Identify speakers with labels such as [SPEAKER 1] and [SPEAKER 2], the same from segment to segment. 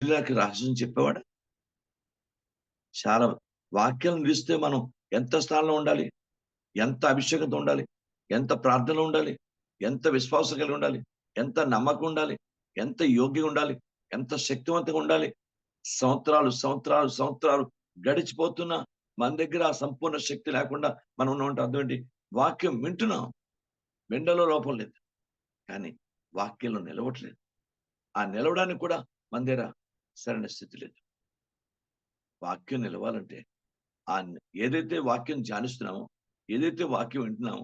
[SPEAKER 1] పిల్లలకి రహస్యం చెప్పేవాడా? చాలా వాక్యం నిలిస్తే మనం ఎంత స్థానంలో ఉండాలి? ఎంత అభిషేకంతో ఉండాలి? ఎంత ప్రార్థనలో ఉండాలి? ఎంత విశ్వాసం కలిగి ఉండాలి? ఎంత నమ్మకం ఉండాలి? ఎంత యోగ్యంగా ఉండాలి? ఎంత శక్తివంతంగా ఉండాలి? సంవత్సరాలు గడిచిపోతున్నా మన దగ్గర ఆ సంపూర్ణ శక్తి లేకుండా మనం ఉన్నామంటే అర్థం ఏంటి? వాక్యం వింటున్నాం. వినడంలో లోపం లేదు. కానీ వాక్యంలో నిలవట్లేదు. ఆ నిలవడానికి కూడా మన దగ్గర సరైన స్థితి లేదు. వాక్యం నిలవాలంటే ఆ ఏదైతే వాక్యం ధ్యానిస్తున్నామో, ఏదైతే వాక్యం వింటున్నామో,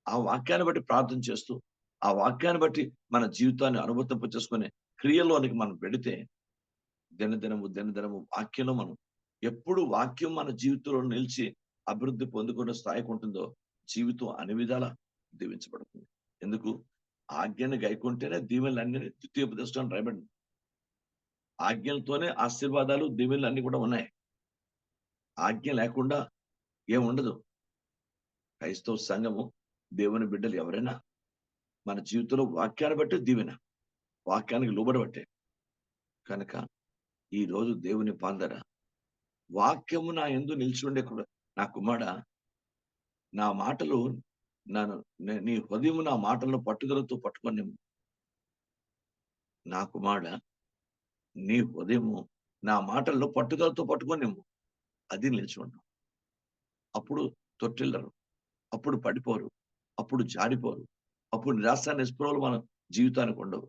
[SPEAKER 1] ఆ వాక్యాన్ని బట్టి ప్రార్థన చేస్తూ, ఆ వాక్యాన్ని బట్టి మన జీవితాన్ని అనుభూతింప చేసుకునే క్రియల్లోనికి మనం పెడితే దినదినము వాక్యంలో మనం ఎప్పుడు వాక్యం మన జీవితంలో నిలిచి అభివృద్ధి పొందుకునే స్థాయికి ఉంటుందో జీవితం అన్ని విధాలా దీవించబడుతుంది. ఎందుకు? ఆజ్ఞని గైకుంటేనే దీవెనలన్నీ ద్వితీయోపదేశం రాయబడింది. ఆజ్ఞలతోనే ఆశీర్వాదాలు, దీవెనలు అన్ని కూడా ఉన్నాయి. ఆజ్ఞ లేకుండా ఏముండదు. క్రైస్తవ సంఘము, దేవుని బిడ్డలు ఎవరైనా మన జీవితంలో వాక్యాన్ని బట్టి దీవెన. వాక్యానికి లోబడబట్టే. కనుక ఈ రోజు దేవుని పాల్దర వాక్యము నా యందు నిలిచి ఉండే నా కుమారుడా, నా మాటలు నన్ను నీ హృదయము నా మాటలను పట్టుదలతో పట్టుకొని నా కుమారుడా, నీ హృదయము నా మాటల్లో పట్టుదలతో పట్టుకొని అది నిలిచి ఉండవు. అప్పుడు తొట్టిల్లరు, అప్పుడు పడిపోరు, అప్పుడు జారిపోరు, అప్పుడు నిరాశ నిస్పృహలు మన జీవితానికి ఉండవు.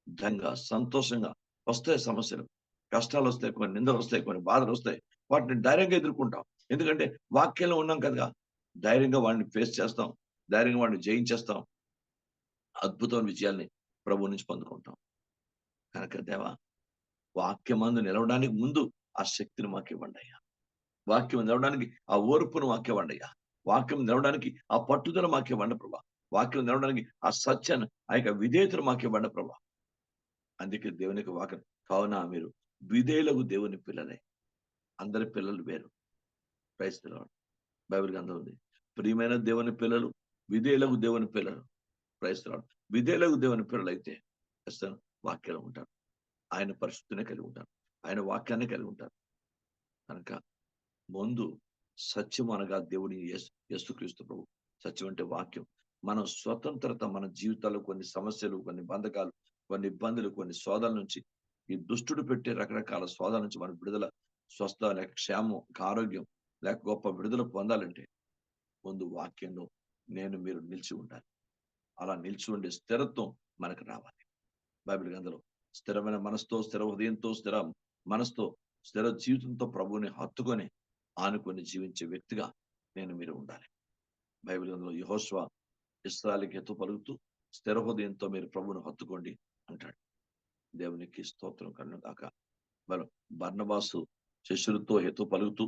[SPEAKER 1] ధంగా సంతోషంగా వస్తాయి సమస్యలు, కష్టాలు వస్తాయి, కొన్ని నిందలు వస్తాయి, కొన్ని బాధలు వస్తాయి. వాటిని ధైర్యంగా ఎదుర్కొంటాం. ఎందుకంటే వాక్యంలో ఉన్నాం కదా. ధైర్యంగా వాడిని ఫేస్ చేస్తాం, ధైర్యంగా వాడిని జయించేస్తాం. అద్భుతమైన విజయాల్ని ప్రభు నుంచి పొందుకుంటాం. కనుక దేవా, వాక్యమందు నిలవడానికి ముందు ఆ శక్తిని మాకు ఇవ్వండి అయ్యా. వాక్యం నిలవడానికి ఆ ఓర్పును మాకు ఇవ్వండి అయ్యా. వాక్యం నిలవడానికి ఆ పట్టుదల మాకు ఇవ్వండి ప్రభా. వాక్యం నిలవడానికి ఆ సత్యాన్ని, ఆ యొక్క విధేయతను మాకు ఇవ్వండి ప్రభా. అందుకే దేవునికి వాక్యం కావున మీరు విధేయులకు దేవుని పిల్లలే. అందరి పిల్లలు వేరు. Praise the lord. బైబిల్ గ్రంథం ఉంది. ప్రియమైన దేవుని పిల్లలు, విధేయులకు దేవుని పిల్లలు. Praise the lord. విధేయులకు దేవుని పిల్లలైతే ఖచ్చితంగా వాక్యంలో ఉంటారు. ఆయన పరిశుద్ధిని కలిగి ఉంటారు. ఆయన వాక్యాన్ని కలిగి ఉంటారు. కనుక ముందు సత్యం అనగా దేవుని యేసుక్రీస్తు ప్రభు. సత్యం అంటే వాక్యం. మనం స్వతంత్రత, మన జీవితాల్లో కొన్ని సమస్యలు, కొన్ని బంధకాలు, కొన్ని ఇబ్బందులు, కొన్ని శోధనల నుంచి, ఈ దుష్టుడు పెట్టే రకరకాల శోధన నుంచి మన విడుదల, స్వస్థ లేక క్షేమం, ఆరోగ్యం లేక గొప్ప విడుదల పొందాలంటే ముందు వాక్యంలో మీరు నిలిచి ఉండాలి. అలా నిలిచి ఉండే స్థిరత్వం మనకు రావాలి. బైబిల్ గ్రంథంలో స్థిరమైన మనసుతో, స్థిర హృదయంతో, స్థిర మనసుతో, స్థిర జీవితంతో ప్రభువుని హత్తుకొని ఆనుకొని జీవించే వ్యక్తిగా మీరు ఉండాలి. బైబిల్ గ్రంథంలో యెహోషువ ఇశ్రాయేలుకి హితవు పలుకుతూ స్థిర హృదయంతో మీరు ప్రభువుని హత్తుకోండి అంటాడు. దేవునికి స్తోత్రం కలుగును గాక. మరి బర్నబాసు శిష్యులతో హితవు పలుకుతూ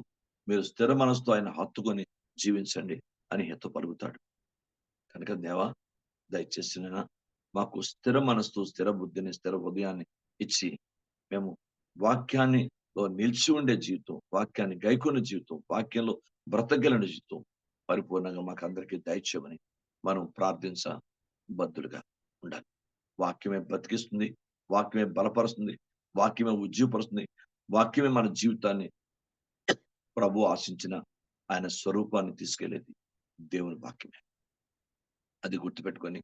[SPEAKER 1] మీరు స్థిర మనసుతో ఆయన హత్తుకొని జీవించండి అని హితవు పలుకుతాడు. కనుక దేవా, దయచేసి మాకు స్థిర మనస్సు, స్థిర బుద్ధిని, స్థిర హృదయాన్ని ఇచ్చి మేము వాక్యాన్ని నిలిచి ఉండే జీవితం, వాక్యాన్ని గైకొనే జీవితం, వాక్యంలో బ్రతకగలిగిన జీవితం పరిపూర్ణంగా మాకు అందరికీ దయచేయమని మనం బద్దులుగా ఉండాలి. వాక్యమే బ్రతికిస్తుంది, వాక్యమే బలపరుస్తుంది, వాక్యమే ఉజ్జీవపరుస్తుంది, వాక్యమే మన జీవితాన్ని ప్రభు ఆశించిన ఆయన స్వరూపాన్ని తీసుకెళ్లేది దేవుని వాక్యమే. అది గుర్తుపెట్టుకొని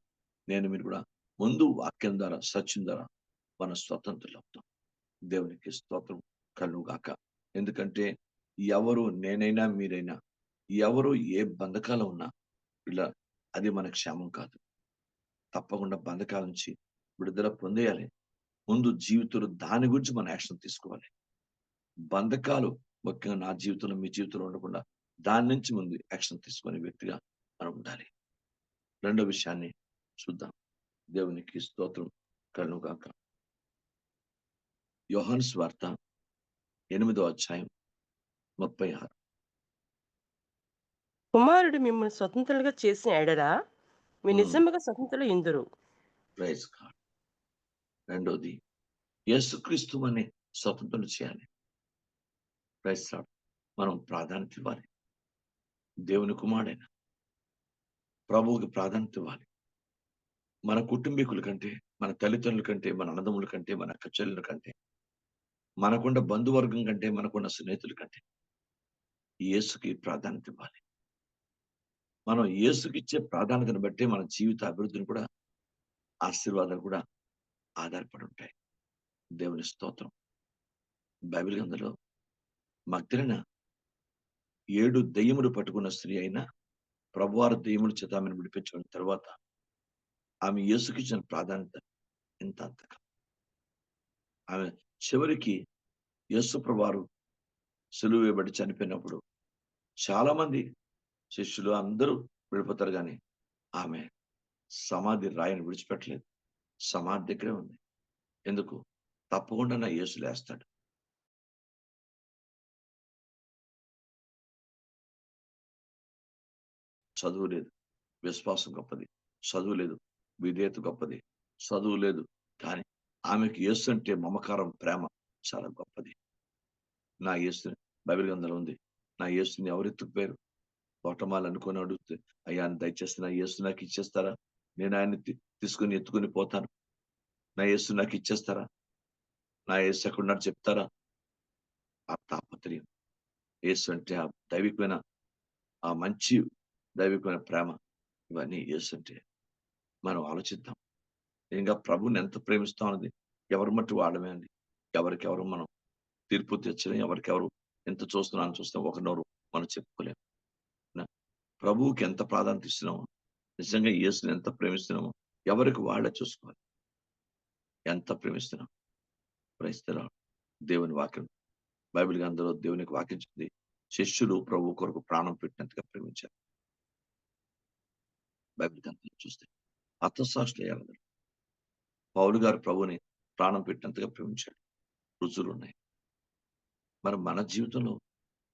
[SPEAKER 1] మీరు కూడా ముందు వాక్యం ద్వారా, సత్యం ద్వారా మన స్వతంత్రులు అవుతాం. దేవునికి స్తోత్రం కలుగును గాక. ఎందుకంటే ఎవరు, నేనైనా మీరైనా, ఎవరు ఏ బంధకాలు ఉన్నా ఇలా అది మన క్షేమం కాదు. తప్పకుండా బంధకాల నుంచి విడుదల పొందేయాలి. ముందు జీవితంలో దాని గురించి మనం యాక్షన్ తీసుకోవాలి. బంధకాలు ముఖ్యంగా నా జీవితంలో, మీ జీవితంలో ఉండకుండా దాని నుంచి ముందు యాక్షన్ తీసుకునే వ్యక్తిగా మనం ఉండాలి. రెండో విషయాన్ని చూద్దాం. దేవునికి స్తోత్రం కలుగును గాక. యోహాను సువార్త 8వ అధ్యాయం 36.
[SPEAKER 2] కుమారుడు మిమ్మల్ని స్వతంత్రులుగా చేసిన ఎడల మీరు నిజముగా స్వతంత్రులు ఇందురు.
[SPEAKER 1] Praise God. రెండోది, యేసుక్రీస్తు అని స్వతంత్రం చేయాలి. Praise Lord. మనం ప్రాధాన్యత ఇవ్వాలి. దేవుని కుమారుడైన ప్రభువుకి ప్రాధాన్యత ఇవ్వాలి. మన కుటుంబీకుల కంటే, మన తల్లిదండ్రుల కంటే, మన అన్నదమ్ముల కంటే, మన అక్క చెల్లెల కంటే, మనకున్న బంధువర్గం కంటే, మనకున్న స్నేహితుల కంటే యేసుకి ప్రాధాన్యత ఇవ్వాలి. మనం యేసుకిచ్చే ప్రాధాన్యతను బట్టే మన జీవిత అభివృద్ధిని కూడా, ఆశీర్వాదాలు కూడా ఆధారపడి ఉంటాయి. దేవుని స్తోత్రం. బైబిల్ గ్రంథంలో మగ్దలేన 7 దెయ్యములు పట్టుకున్న స్త్రీ అయిన ప్రభువారు దెయ్యముల చేత ఆమెను విడిపించిన తర్వాత ఆమె యేసుకిచ్చిన ప్రాధాన్యత ఎంత అంతగా. ఆమె చివరికి యేసు ప్రభువారు సిలువ వేయబడి చనిపోయినప్పుడు చాలా మంది శిష్యులు అందరూ వెళ్ళిపోతారు గాని, ఆమె సమాధి రాయిని విడిచిపెట్టలేదు. సమాధి దగ్గరే ఉంది. ఎందుకు? తప్పకుండా నా యేసు లేస్తాడు. చదువు లేదు. విశ్వాసం గొప్పది. చదువు లేదు. విధేయత గొప్పది. చదువు లేదు. కానీ ఆమెకు యేసు అంటే మమకారం, ప్రేమ చాలా గొప్పది. నా యేసుని బైబిల్ గ్రంథంలో ఉంది. నా యేసుని ఎవరు ఎత్తుకుపోయారు? తోటమాలి అనుకొని అడిగితే, అయ్యా దయచేసి నా యేసు నాకు ఇచ్చేస్తారా? నేను ఆయన్ని తీసుకొని ఎత్తుకొని పోతాను. నా యేసు నాకు ఇచ్చేస్తారా? నా యేసు ఎక్కడున్నాడో చెప్తారా? ఆ తాపత్రయం. యేసు అంటే ఆ దైవికమైన, ఆ మంచి దైవికమైన ప్రేమ, ఇవన్నీ యేసు అంటే మనం ఆలోచిద్దాం. ఇంకా ప్రభువుని ఎంత ప్రేమిస్తాం అన్నది ఎవరి మట్టి వాళ్ళమే అండి. ఎవరికెవరు మనం తీర్పు తెచ్చలేం. ఎవరికెవరు ఎంత చూస్తున్నామని చూస్తే ఒకరినొకరు మనం చెప్పుకోలేం. ప్రభువుకి ఎంత ప్రాధాన్యత ఇస్తున్నామో, నిజంగా యేసుని ఎంత ప్రేమిస్తున్నామో ఎవరికి వాళ్ళే చూసుకోవాలి. ఎంత ప్రేమిస్తున్నాం. Praise the lord. దేవుని వాక్యం బైబిల్ గ్రంథంలో దేవునికి వాక్యం చెప్తుంది. శిష్యులు ప్రభు కొరకు ప్రాణం పెట్టినంతగా ప్రేమించారు. బైబిల్ గ్రంథంలో చూస్తే హతసాక్షులయ్యారు. పౌలు గారు ప్రభువుని ప్రాణం పెట్టినంతగా ప్రేమించాడు. రుజువులున్నాయి. మరి మన జీవితంలో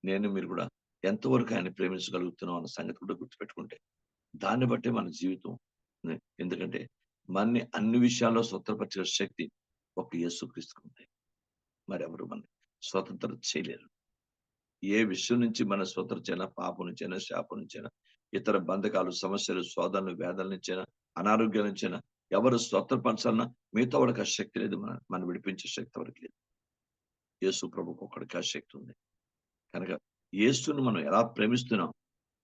[SPEAKER 1] నేను మీరు కూడా ఎంతవరకు ఆయన్ని ప్రేమించగలుగుతున్నాం అన్న సంగతి కూడా గుర్తుపెట్టుకుంటే, దాన్ని బట్టే మన జీవితం. ఎందుకంటే మనని అన్ని విషయాల్లో స్వతంత్రపరిచే శక్తి ఒక యేసుక్రీస్తుకు ఉంది. మరెవరు మనని స్వతంత్రం చేయలేరు. ఏ విషయం నుంచి మన స్వతంత్రం చేయనా, పాపం నుంచైనా, శాపం నుంచైనా, ఇతర బంధకాలు, సమస్యలు, శోధనలు, వేదనల నుంచైనా, అనారోగ్యాల నుంచైనా ఎవరు స్వతంత్రపరచాలన్నా మిగతా వాడికి ఆ శక్తి లేదు. మనం విడిపించే శక్తి ఎవరికి లేదు. యేసు ప్రభువుకు ఒక్కడికి ఆ శక్తి ఉంది. కనుక యేసుని మనం ఎలా ప్రేమిస్తున్నాం,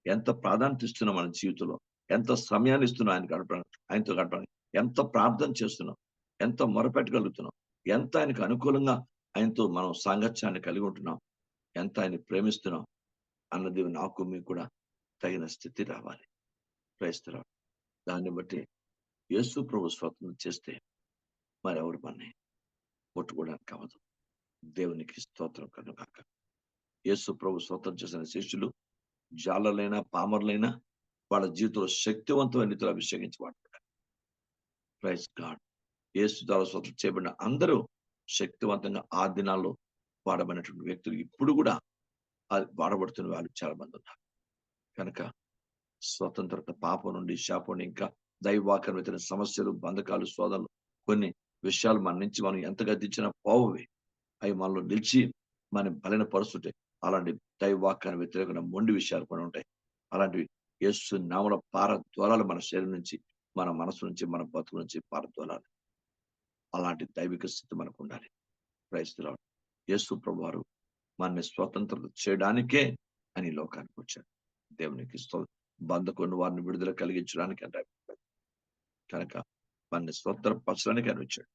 [SPEAKER 1] ఎంత ప్రాధాన్యత ఇస్తున్నాం మన జీవితంలో, ఎంత సమయాన్ని ఇస్తున్నాం ఆయనతో గడపడానికి, ఎంత ప్రార్థన చేస్తున్నాం, ఎంత మొరపెట్టగలుగుతున్నాం, ఎంత ఆయనకు అనుకూలంగా ఆయనతో మనం సాంగత్యాన్ని కలిగి ఉంటున్నాం, ఎంత ఆయన ప్రేమిస్తున్నాం అన్నది నాకు మీకు కూడా తగిన స్థితి రావాలి. ప్రేస్తున్నాం. దాన్ని బట్టి యేసు ప్రభు స్వతంత్రం చేస్తే మరెవరు మనని ముట్టుకోవడానికి అవ్వదు. దేవునికి స్తోత్రం కలుగాక. యేసు ప్రభు స్వతంత్రం చేసిన శిష్యులు జాలర్లైనా, పామరులైనా వాళ్ళ జీవితంలో శక్తివంతమైన రీతిలో అభిషేకించబడ్డారు. Praise God. యేసు ద్వారా స్వతంత్రం చేయబడిన అందరూ శక్తివంతంగా ఆ దినాల్లో వాడబడినటువంటి వ్యక్తులు ఇప్పుడు కూడా వాడబడుతున్న వాళ్ళు చాలా మంది ఉన్నారు. కనుక స్వతంత్రత పాపం నుండి, శాపం నుండి, ఇంకా దైవవాక్యం వ్యతిరేక సమస్యలు, బంధకాలు, శోధనలు, కొన్ని విషయాలు మన నుంచి మనం ఎంత గద్దించినా పోవవి. అవి మనలో నిలిచి మనం బలహీనపరుస్తుంటాయి. అలాంటి దైవవాక్యాన్ని వ్యతిరేకమైన మొండి విషయాలు కూడా ఉంటాయి. అలాంటివి యేసు నామములో పారద్రోలాలి. మన శరీరం నుంచి, మన మనసు నుంచి, మన బతుకు నుంచి పారద్రోలాలి. అలాంటి దైవిక స్థితి మనకు ఉండాలి. Praise the lord. యేసు ప్రభువారు మనల్ని స్వతంత్రత చేయడానికే అని ఈ లోకానికి వచ్చాడు. దేవునికి బంధకుని వారిని విడుదల కలిగించడానికి అంటే కనుక మనల్ని స్వతంత్రపరచడానికి అని వచ్చాడు.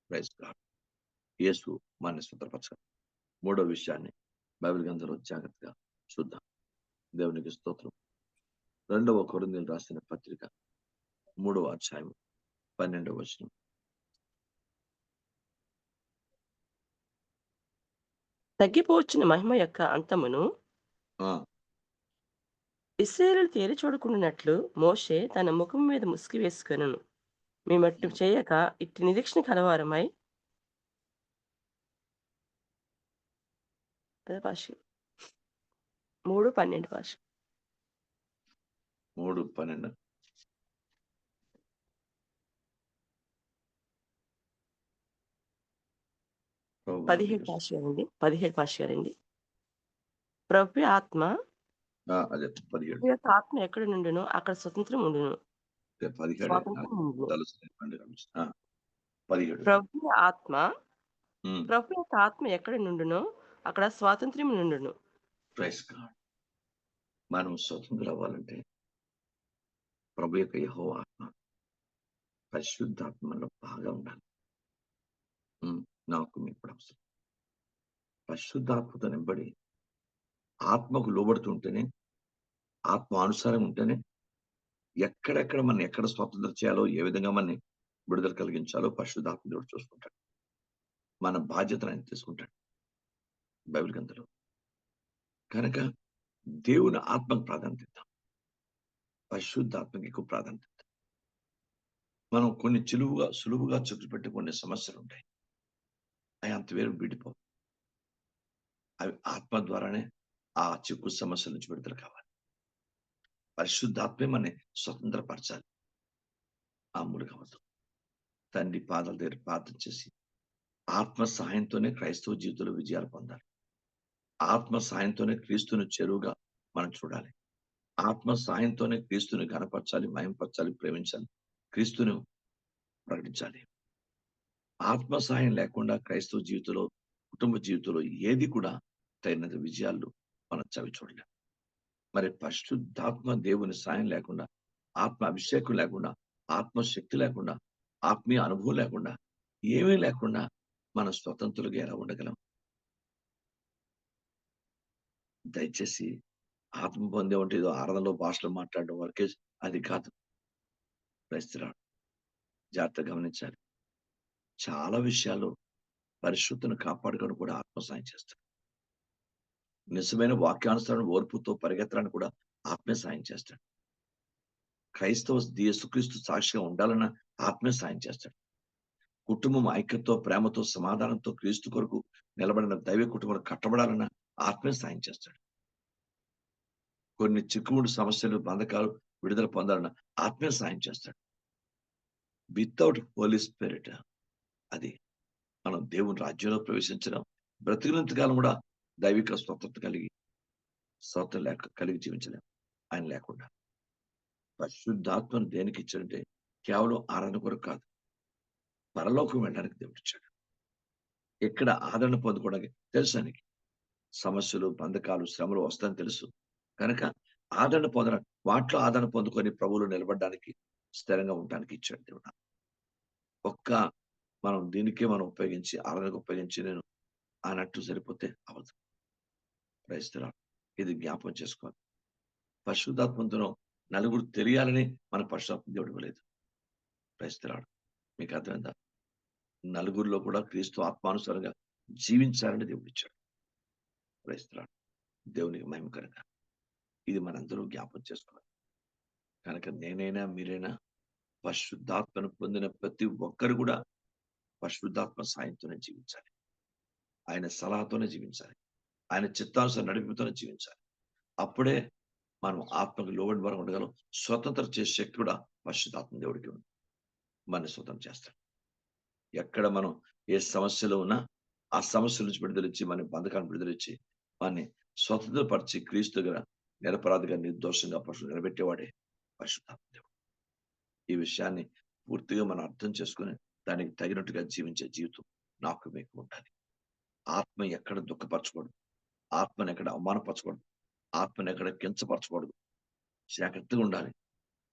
[SPEAKER 1] Praise God. యేసు మనల్ని స్వతంత్రపరచాలి. మూడో విషయాన్ని బైబిల్ గ్రంథంలో జాగ్రత్తగా చూద్దాం. దేవునికి స్తోత్రం. 2వ కొరింథీయులకు రాసిన పత్రిక 3వ అధ్యాయం 12వ వచనం.
[SPEAKER 2] తగ్గిపోవచ్చిన మహిమ యొక్క అంతమును
[SPEAKER 1] ఆ
[SPEAKER 2] ఇశ్రాయేలీయులు తేరి చూడకుండానట్లు మోషే తన ముఖం మీద ముసుగు వేసుకొనెను. మేమట్టు చేయక ఇట్టి నిరీక్షణ కలవారమై అదే భాష 3:12 భాష
[SPEAKER 1] 3:12
[SPEAKER 2] 17 భాష గారండి. 17 భాష గారండి. ప్రభు ఆత్మ
[SPEAKER 1] అదే 17
[SPEAKER 2] ప్రభు యొక్క ఆత్మ ఎక్కడ నుండునో అక్కడ స్వతంత్రం ఉండును.
[SPEAKER 1] 17
[SPEAKER 2] స్వాతంత్రం ఉండును.
[SPEAKER 1] 17
[SPEAKER 2] ప్రభు ఆత్మ
[SPEAKER 1] హ్మ్.
[SPEAKER 2] ప్రభు యొక్క ఆత్మ ఎక్కడ నుండునో అక్కడ స్వాతంత్ర్యం నుండును.
[SPEAKER 1] Praise God. మనం స్వతంత్రులవ్వాలంటే ప్రభు యొక్క యెహోవా ఆత్మ, పరిశుద్ధాత్మ మనలో బాగా ఉండాలి. హ్మ్. నాకు మీకు కూడా అవసరం. పరిశుద్ధాత్మతో నింపడి ఆత్మకు లోబడుతూ ఉంటేనే, ఆత్మ అనుసారం ఉంటేనే ఎక్కడెక్కడ మనల్ని ఎక్కడ స్వతంత్రం చేయాలో, ఏ విధంగా మనని విడుదల కలిగించాలో పరిశుద్ధాత్మ దేవుడు చూసుకుంటాడు. మన బాధ్యతను ఆయన తీసుకుంటాడు బైబిల్ గ్రంథంలో. కనుక దేవుని ఆత్మకు ప్రాధాన్యత ఇద్దాం. పరిశుద్ధాత్మకి ఎక్కువ ప్రాధాన్యత ఇద్దాం. మనం కొన్ని సులువుగా చుట్టుపెట్టే కొన్ని సమస్యలుంటాయి. అయి అంతవేరు విడిపోవు. అవి ఆత్మ ద్వారానే ఆ చిక్కు సమస్యల నుంచి విడుదల కావాలి. పరిశుద్ధాత్మే మనని స్వతంత్రపరచాలి. ఆ మూలికవద్దు. తండ్రి పాదాల దగ్గర ప్రార్థన చేసి, ఆత్మ సహాయంతోనే క్రైస్తవ జీవితంలో విజయాలు పొందాలి. ఆత్మ సహాయంతోనే క్రీస్తుని చెరువుగా మనం చూడాలి. ఆత్మ సహాయంతోనే క్రీస్తుని ఘనపరచాలి, మహిమపరచాలి, ప్రేమించాలి. క్రీస్తును ప్రకటించాలి. ఆత్మ సహాయం లేకుండా క్రైస్తవ జీవితంలో, కుటుంబ జీవితంలో ఏది కూడా తగినంత విజయాలు మనం చవి చూడలేం. మరి పరిశుద్ధాత్మ దేవుని సాయం లేకుండా, ఆత్మ అభిషేకం లేకుండా, ఆత్మశక్తి లేకుండా, ఆత్మీయ అనుభవం లేకుండా, ఏమీ లేకుండా మనం స్వతంత్రులుగా ఎలా ఉండగలం? దయచేసి ఆత్మ పొందామంటే ఏదో ఆరాధనలో భాషలో మాట్లాడడం వరకే అది కాదు. Praise the Lord. జాగ్రత్తగా గమనించాలి. చాలా విషయాల్లో పరిశుద్ధతను కాపాడుకోవడం కూడా ఆత్మ సాయం చేస్తాడు. నిజమైన వాక్యానుసారం ఓర్పుతో పరిగెత్తడానికి కూడా ఆత్మే సాయం చేస్తాడు. యేసుక్రీస్తు సాక్షిగా ఉండాలన్న ఆత్మే సాయం చేస్తాడు. కుటుంబం ఐక్యతతో, ప్రేమతో, సమాధానంతో క్రీస్తు కొరకు నిలబడిన దైవ కుటుంబాలు కట్టబడాలన్న ఆత్మే సాయం చేస్తాడు. కొన్ని చిక్కుముడి సమస్యలు, బంధకాలు విడుదల పొందాలన్న ఆత్మే సాయం చేస్తాడు. వితౌట్ హోలీ స్పిరిట్ అది మనం దేవుని రాజ్యంలో ప్రవేశించడం, బ్రతికినంత కాలం కూడా దైవిక స్వతంత్రం కలిగి జీవించలేం. ఆయన లేకుండా. పరిశుద్ధాత్మను దేనికి ఇచ్చాడంటే కేవలం ఆరాధన కొరకు కాదు. పరలోకం వెళ్ళడానికి దేవుడిచ్చాడు. ఎక్కడ ఆదరణ పొందుకోవడానికి తెలుసు ఆయనకి. సమస్యలు, బంధకాలు, శ్రమలు వస్తాయని తెలుసు. కనుక వాటిలో ఆదరణ పొందుకొని ప్రభువులో నిలబడడానికి, స్థిరంగా ఉండడానికి ఇచ్చాడు దేవుడు. ఒక్క దీనికే మనం ఉపయోగించి, ఆరాధనకు ఉపయోగించి నేను అన్నట్టు సరిపోతే అవ్వదు. Praise the Lord. ఇది జ్ఞాపకం చేసుకోవాలి. పరిశుద్ధాత్మతో నలుగురు తెలియాలని మన పరిశుద్ధాత్మ దేవుడు ఇవ్వలేదు. Praise the Lord. మీకు అర్థమైందా? నలుగురిలో కూడా క్రీస్తు ఆత్మానుసారంగా జీవించాలని దేవుడిచ్చాడు. Praise the Lord. దేవునికి మహిమ కలుగాక. ఇది మనందరూ జ్ఞాపకం చేసుకోవాలి. కనుక నేనైనా, మీరైనా పరిశుద్ధాత్మను పొందిన ప్రతి ఒక్కరు కూడా పరిశుద్ధాత్మ సాయంతోనే జీవించాలి. ఆయన సలహాతోనే జీవించాలి. ఆయన చిత్తానుసార నడిపింపుతోనే జీవించాలి. అప్పుడే మనం ఆత్మకు లోబడి వరకు ఉండగలం. స్వతంత్రం చేసే శక్తి కూడా పరిశుద్ధాత్మ దేవుడికి ఉంది. మనల్ని స్వతంత్రం చేస్తాడు. ఎక్కడ మనం ఏ సమస్యలో ఉన్నా ఆ సమస్యల నుంచి విడుదలిచ్చి, మన బంధకాలను విడుదలిచ్చి, మనని స్వతంత్రపరిచి క్రీస్తు దగ్గర నిరపరాధిగా, నిర్దోషంగా నిలబెట్టేవాడే పరిశుద్ధాత్మ దేవుడు. ఈ విషయాన్ని పూర్తిగా మనం అర్థం చేసుకొని దానికి తగినట్టుగా జీవించే జీవితం నాకు మీకు ఉండాలి. ఆత్మ ఎక్కడ దుఃఖపరచకూడదు. ఆత్మను ఎక్కడ అవమానపరచకూడదు. ఆత్మను ఎక్కడ కించపరచకూడదు. జాగ్రత్తగా ఉండాలి.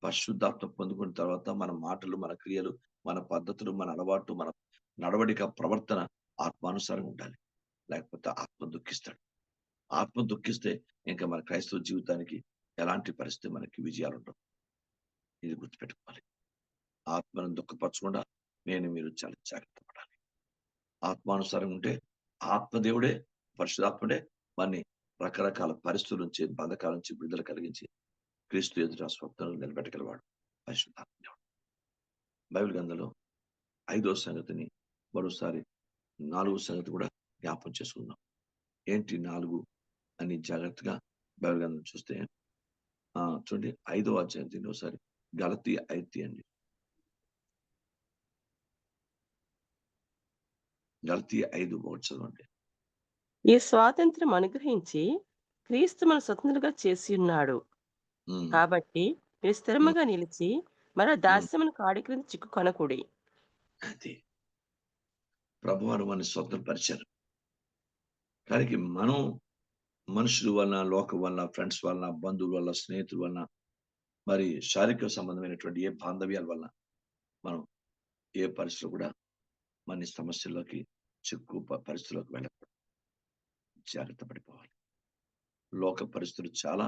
[SPEAKER 1] పరిశుద్ధాత్మ పొందుకున్న తర్వాత మన మాటలు, మన క్రియలు, మన పద్ధతులు, మన అలవాటు, మన నడవడిక, ప్రవర్తన ఆత్మానుసారంగా ఉండాలి. లేకపోతే ఆత్మ దుఃఖిస్తాడు. ఆత్మ దుఃఖిస్తే ఇంకా మన క్రైస్తవ జీవితానికి ఎలాంటి పరిస్థితి మనకి విజయాలుండవు. ఇది గుర్తుపెట్టుకోవాలి. ఆత్మను దుఃఖపరచకుండా మీరు చాలా జాగ్రత్త పడాలి. ఆత్మానుసారం ఉంటే ఆత్మదేవుడే, పరిశుద్ధాత్ముడే మనని రకరకాల పరిస్థితుల నుంచి, బంధకాల నుంచి విడుదల కలిగించి క్రీస్తు ఎదుట స్వప్నాలు నిలబెట్టగలవాడు పరిశుద్ధాత్మ దేవుడు. బైబిల్ గ్రంథంలో 5వ సంగతిని మరోసారి 4వ సంగతి కూడా జ్ఞాపకం చేసుకుందాం. ఏంటి 4 అని జాగ్రత్తగా బైబిల్ గ్రంథం చూస్తే చూడండి 5వ అధ్యాయం దీన్ని ఒకసారి గలతీ 5 తీయండి. గలతీ 5:1 చదవండి.
[SPEAKER 2] ఈ స్వాతంత్రం అనుగ్రహించి క్రీస్తు మన స్వతంత్రులుగా చేసియున్నాడు.
[SPEAKER 1] హ్మ్.
[SPEAKER 2] కాబట్టి మీరు
[SPEAKER 1] హ్మ్.
[SPEAKER 2] స్థిరముగా నిలిచి మరలా
[SPEAKER 1] హ్మ్.
[SPEAKER 2] దాస్యమును కాడి క్రింద చిక్కుకొనకుడి.
[SPEAKER 1] అది. ప్రభువారు మనల్ని స్వతంత్రపరిచారు. కానీ మనం మనుషుల వలన, లోకం వలన, ఫ్రెండ్స్ వలన, బంధువుల వల్ల, స్నేహితుల వలన, మరి శారీరక సంబంధమైనటువంటి ఏ బాంధవ్యాల వలన మనం ఏ పరిస్థితిలో కూడా మన సమస్యల్లోకి పరిస్థితుల్లోకి వెళ్ళకూడదు. జాగ్రత్త పడిపోవాలి. లోక పరిస్థితులు చాలా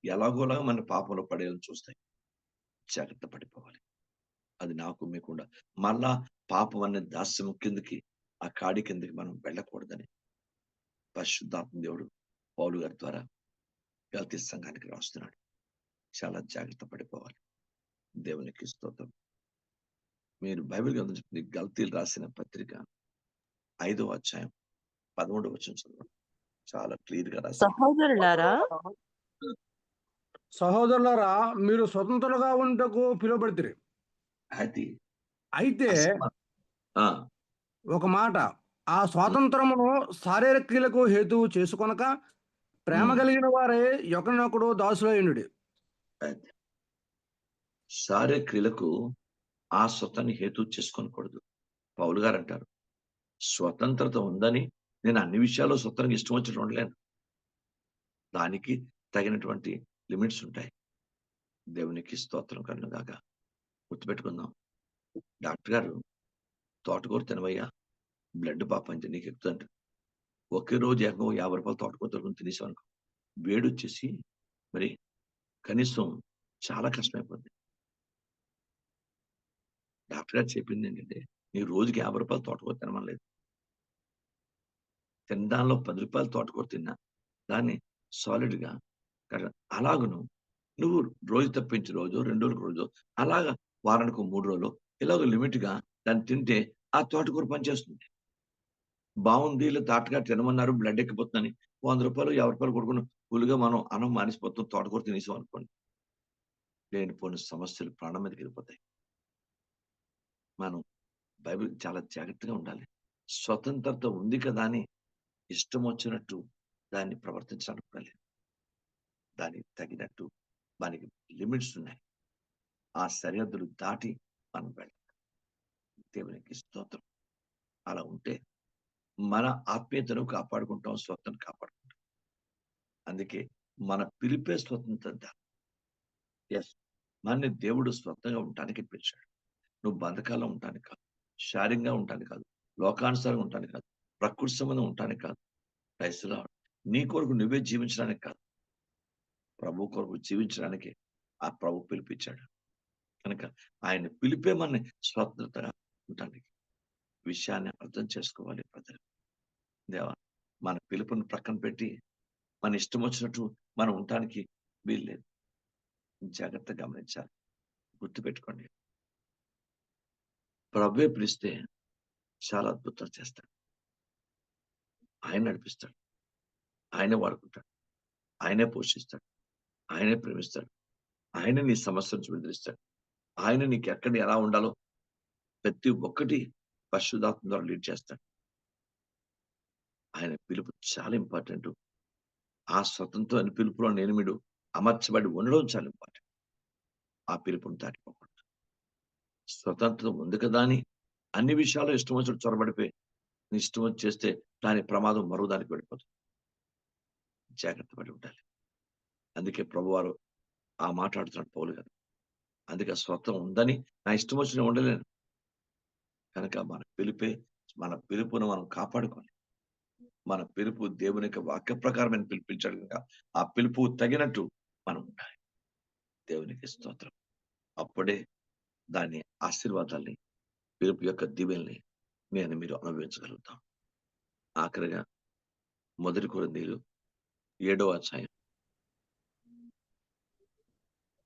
[SPEAKER 1] ఎలాగోలాగా మన పాపంలో పడేయాలని చూస్తాయి. జాగ్రత్త పడిపోవాలి. అది నాకు మీకుండా మళ్ళా పాపం అనే దాస్యం కిందకి ఆ కాడి కిందకి మనం వెళ్ళకూడదని పరిశుద్ధాత్మ దేవుడు పౌలు గారి ద్వారా గలతీ సంఘానికి రాస్తున్నాడు. చాలా జాగ్రత్త పడిపోవాలి. దేవునికి స్తోత్రం. మీరు బైబిల్ గ్రంథం చెప్తుంది గలతీలు రాసిన పత్రిక 5వ అధ్యాయం 13వ వచనం చదవండి. చాలా క్లియర్ గా రాశాడు.
[SPEAKER 2] సహోదరులారా,
[SPEAKER 3] సహోదరులారా, మీరు స్వతంత్రులుగా ఉంటకు పిలువబడితిరి.
[SPEAKER 1] అది
[SPEAKER 3] అయితే
[SPEAKER 1] అసలు ఆ,
[SPEAKER 3] ఒక మాట, ఆ స్వాతంత్రమును శారీరక క్రియలకు హేతువు చేసుకొనక ప్రేమ
[SPEAKER 1] ఉమ్,
[SPEAKER 3] కలిగిన వారే ఒకరినొకడు దాసులైనడి.
[SPEAKER 1] అది శారీరక క్రియలకు ఆ స్వతాన్ని హేతు చేసుకోనకూడదు. పౌలు గారు అంటారు స్వతంత్రత ఉందని నేను అన్ని విషయాల్లో స్వతంత్రంగా ఇష్టం వచ్చినట్టు ఉండలేను. దానికి తగినటువంటి లిమిట్స్ ఉంటాయి. దేవునికి స్తోత్రం కలుగుగాక. గుర్తుపెట్టుకుందాం. డాక్టర్ గారు తోటకూర తినవయ్యా బ్లడ్ పాపంచి నీకు ఎక్కుతుంట. ఒకే రోజు ఏకంగా 50 రూపాయలు తోటకూర దొరుకుని తినేసాం అనుకో, వేడొచ్చేసి మరి కనీసం చాలా కష్టమైపోద్ది. డాక్టర్ గారు చెప్పింది ఏంటంటే నీ రోజుకి 50 రూపాయలు తోటకూర తినమనలేదు. తినడాల్లో 10 రూపాయలు తోటకూర తిన్నా దాన్ని సాలిడ్‌గా అలాగను నువ్వు రోజు తప్పించి రోజో, 2 రోజులకు రోజో, అలాగా వారానికో 3 రోజులో ఇలాగ లిమిట్‌గా దాన్ని తింటే ఆ తోటకూర పనిచేస్తుంది. బావుంది ఈళ్ళు తాటగా తినమన్నారు బ్లడ్ ఎక్కిపోతుందని రూ. 100, రూ. 50 కొట్టుకొని ఫుల్‌గా మనం అన్నం మానేసిపోతాం తోటకూర తినేసాం అనుకోండి. లేనిపోని సమస్యలు ప్రాణం మీదకెళ్ళిపోతాయి. మనం బైబిల్ చాలా జాగ్రత్తగా ఉండాలి. స్వతంత్రత ఉంది కదా అని ఇష్టం వచ్చినట్టు దాన్ని ప్రవర్తించడానికి కూడా లేదు. దానికి తగినట్టు దానికి లిమిట్స్ ఉన్నాయి. ఆ సరిహద్దులు దాటి మనం వెళ్ళాలి. దేవునికి స్తోత్రం. అలా ఉంటే మన ఆత్మీయతను కాపాడుకుంటాం, స్వతను కాపాడుకుంటాం. అందుకే మన పిలిపే స్వతంత్రత. యెస్. మనని దేవుడు స్వతంగా ఉండటానికి పిలిచాడు. నువ్వు బంధకాల్లో ఉండటానికి కాదు. శారీరంగా ఉండటానికి కాదు. లోకానుసారంగా ఉండటానికి కాదు. ప్రకృతి సంబంధం ఉండటానికి కాదు. Praise the Lord. నీ కొరకు నువ్వే జీవించడానికి కాదు. ప్రభు కొరకు జీవించడానికి ఆ ప్రభు పిలిపించాడు. కనుక ఆయన పిలిపే మనని స్వతంత్రతగా ఉండటానికి. విషయాన్ని అర్థం చేసుకోవాలి ప్రజలు. దేవా మన పిలుపుని ప్రక్కన పెట్టి మన ఇష్టం వచ్చినట్టు మనం ఉండటానికి వీల్లేదు. జాగ్రత్తగా గమనించాలి. గుర్తుపెట్టుకోండి. ప్రభువే పిలిస్తే చాలా అద్భుతాలు చేస్తాడు. ఆయన నడిపిస్తాడు. ఆయనే వాడుకుంటాడు. ఆయనే పోషిస్తాడు. ఆయనే ప్రేమిస్తాడు. ఆయనే నీ సమస్య నుంచి విడుదలిస్తాడు. ఆయన నీకు ఎక్కడ ఎలా ఉండాలో ప్రతి ఒక్కటి పరిశుద్ధాత్మ ద్వారా లీడ్ చేస్తాడు. ఆయన పిలుపు చాలా ఇంపార్టెంట్. ఆ స్వతంత్రమైన పిలుపులో నేను మీరు అమర్చబడి ఉండడం చాలా ఇంపార్టెంట్. ఆ పిలుపుని దాటిపోకూడదు. స్వతంత్రం ఉంది కదా అని అన్ని విషయాల్లో ఇష్టం వచ్చినట్టు చొరబడిపోయి నీ ఇష్టం వచ్చి చేస్తే దాని ప్రమాదం మరో దానికి వెళ్ళిపోతుంది. జాగ్రత్త పడి ఉండాలి. అందుకే ప్రభువారు ఆ మాట్లాడుతున్నాడు పౌలు గారు. అందుకే స్వతం ఉందని నా ఇష్టం వచ్చిన ఉండలేను. కనుక మన పిలుపును మనం కాపాడుకోవాలి. మన పిలుపు దేవుని యొక్క వాక్య ప్రకారమైన పిలిపించాడు కనుక ఆ పిలుపు తగినట్టు మనం ఉండాలి. దేవునికి స్తోత్రం. అప్పుడే దాని ఆశీర్వాదాల్ని పిలుపు యొక్క దీవెనల్ని మీరు అనుభవించగలుగుతాం. ఆఖరిగా 1 కొరింథీయులు 7వ అధ్యాయం